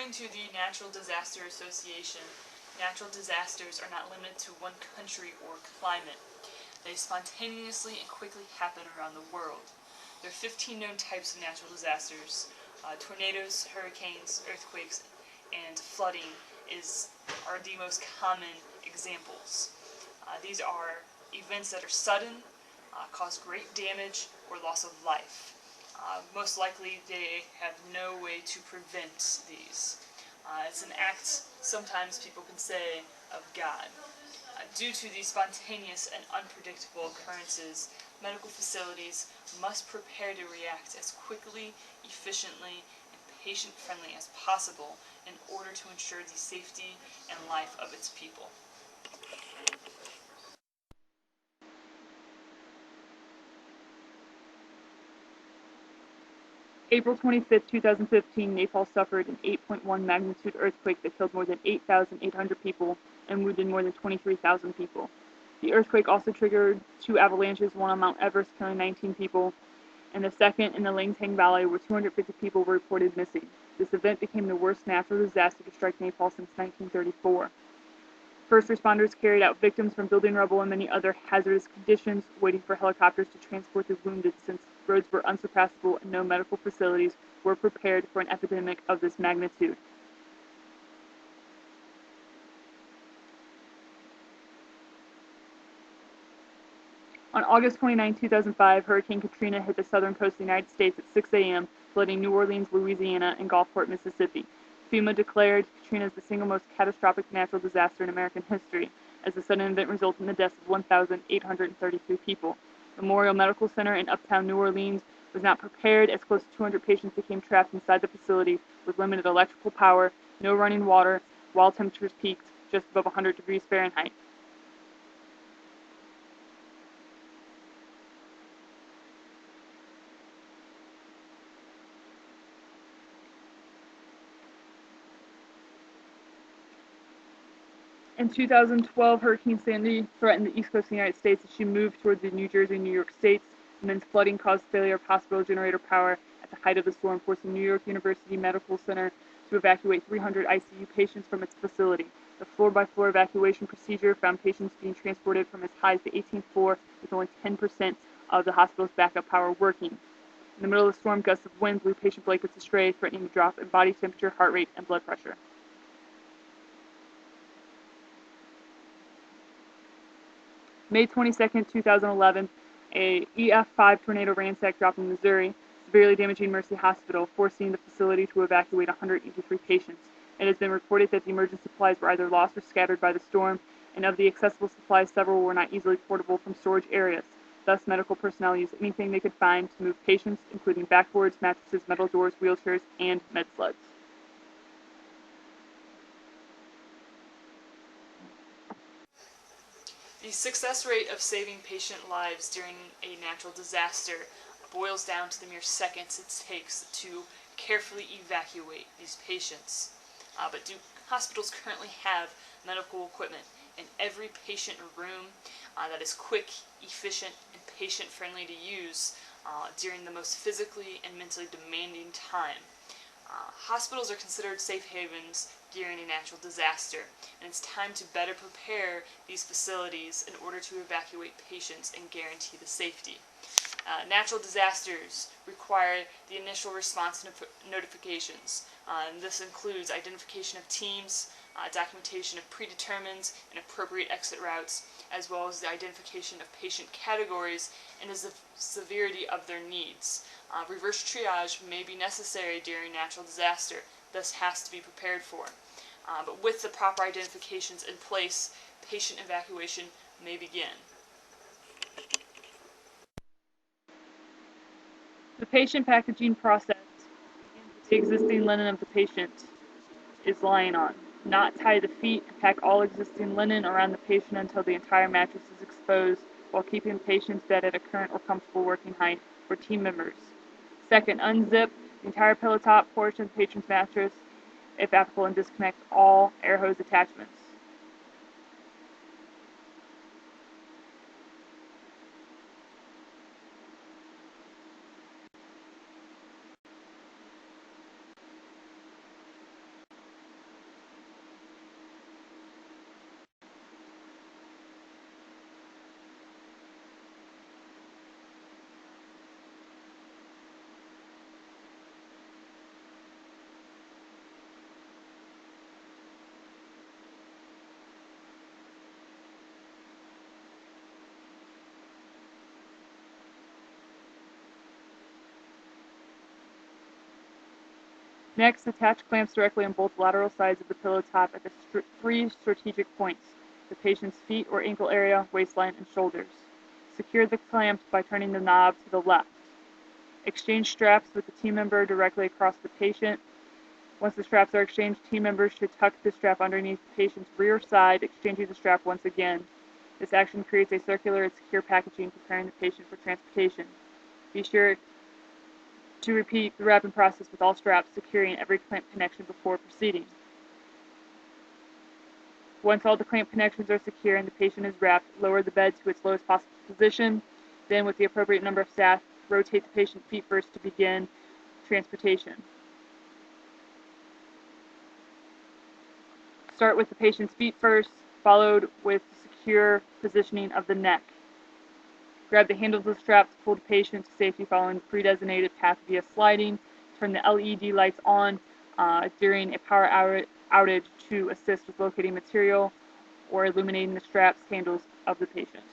According to the Natural Disaster Association, natural disasters are not limited to one country or climate. They spontaneously and quickly happen around the world. There are 15 known types of natural disasters. Tornadoes, hurricanes, earthquakes, and flooding are the most common examples. These are events that are sudden, cause great damage or loss of life. Most likely they have no way to prevent these. It's an act, sometimes people can say, of God. Due to these spontaneous and unpredictable occurrences, medical facilities must prepare to react as quickly, efficiently, and patient-friendly as possible in order to ensure the safety and life of its people. April 25, 2015, Nepal suffered an 8.1 magnitude earthquake that killed more than 8,800 people and wounded more than 23,000 people. The earthquake also triggered 2 avalanches, one on Mount Everest killing 19 people, and the second in the Langtang Valley where 250 people were reported missing. This event became the worst natural disaster to strike Nepal since 1934. First responders carried out victims from building rubble and many other hazardous conditions, waiting for helicopters to transport the wounded since roads were unsurpassable and no medical facilities were prepared for an epidemic of this magnitude. On August 29, 2005, Hurricane Katrina hit the southern coast of the United States at 6 a.m., flooding New Orleans, Louisiana, and Gulfport, Mississippi. FEMA declared Katrina as the single most catastrophic natural disaster in American history, as the sudden event resulted in the deaths of 1,833 people. Memorial Medical Center in uptown New Orleans was not prepared, as close to 200 patients became trapped inside the facility with limited electrical power, no running water, while temperatures peaked just above 100 degrees Fahrenheit. In 2012, Hurricane Sandy threatened the east coast of the United States as she moved towards the New Jersey and New York states. Immense flooding caused failure of hospital generator power at the height of the storm, forcing New York University Medical Center to evacuate 300 ICU patients from its facility. The floor-by-floor evacuation procedure found patients being transported from as high as the 18th floor, with only 10% of the hospital's backup power working. In the middle of the storm, gusts of wind blew patient blankets astray, threatening to drop in body temperature, heart rate, and blood pressure. May 22, 2011, a EF5 tornado ransacked dropped in Missouri, severely damaging Mercy Hospital, forcing the facility to evacuate 183 patients. It has been reported that the emergency supplies were either lost or scattered by the storm, and of the accessible supplies, several were not easily portable from storage areas. Thus, medical personnel used anything they could find to move patients, including backboards, mattresses, metal doors, wheelchairs, and med sleds. The success rate of saving patient lives during a natural disaster boils down to the mere seconds it takes to carefully evacuate these patients. But do hospitals currently have medical equipment in every patient room that is quick, efficient, and patient-friendly to use during the most physically and mentally demanding time? Hospitals are considered safe havens during a natural disaster, and it's time to better prepare these facilities in order to evacuate patients and guarantee the safety. Natural disasters require the initial response notifications. And this includes identification of teams, documentation of predetermined and appropriate exit routes, as well as the identification of patient categories and the severity of their needs. Reverse triage may be necessary during natural disaster, thus has to be prepared for. But with the proper identifications in place, patient evacuation may begin. The patient packaging process begins with the existing linen of the patient is lying on. Not tie the feet and pack all existing linen around the patient until the entire mattress is exposed, while keeping the patient's bed at a current or comfortable working height for team members. Second, unzip the entire pillow top portion of the patient's mattress, if applicable, and disconnect all air hose attachments. Next, attach clamps directly on both lateral sides of the pillow top at the three strategic points: the patient's feet or ankle area, waistline, and shoulders. Secure the clamps by turning the knob to the left. Exchange straps with the team member directly across the patient. Once the straps are exchanged, team members should tuck the strap underneath the patient's rear side, exchanging the strap once again. This action creates a circular and secure packaging, preparing the patient for transportation. Be sure to repeat the wrapping process with all straps, securing every clamp connection before proceeding. Once all the clamp connections are secure and the patient is wrapped, lower the bed to its lowest possible position. Then, with the appropriate number of staff, rotate the patient's feet first to begin transportation. Start with the patient's feet first, followed with secure positioning of the neck. Grab the handles of the strap to pull the patient to safety following the pre-designated path via sliding. Turn the LED lights on during a power outage to assist with locating material or illuminating the straps handles of the patient.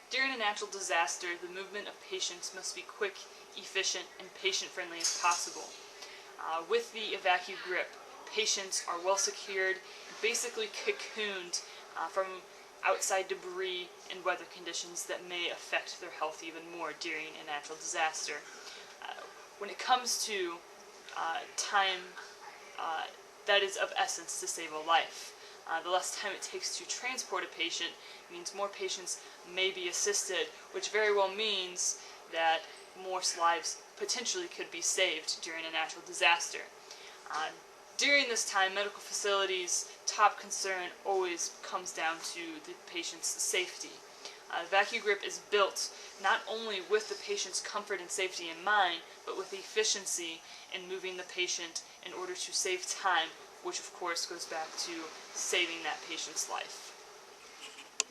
During a natural disaster, the movement of patients must be quick, efficient, and patient-friendly as possible. With the evacu grip, patients are well secured, basically cocooned from outside debris and weather conditions that may affect their health even more during a natural disaster. When it comes to time, that is of essence to save a life. The less time it takes to transport a patient means more patients may be assisted, which very well means that more lives potentially could be saved during a natural disaster. During this time, medical facilities' top concern always comes down to the patient's safety. VacuGrip is built not only with the patient's comfort and safety in mind, but with efficiency in moving the patient in order to save time, which of course goes back to saving that patient's life.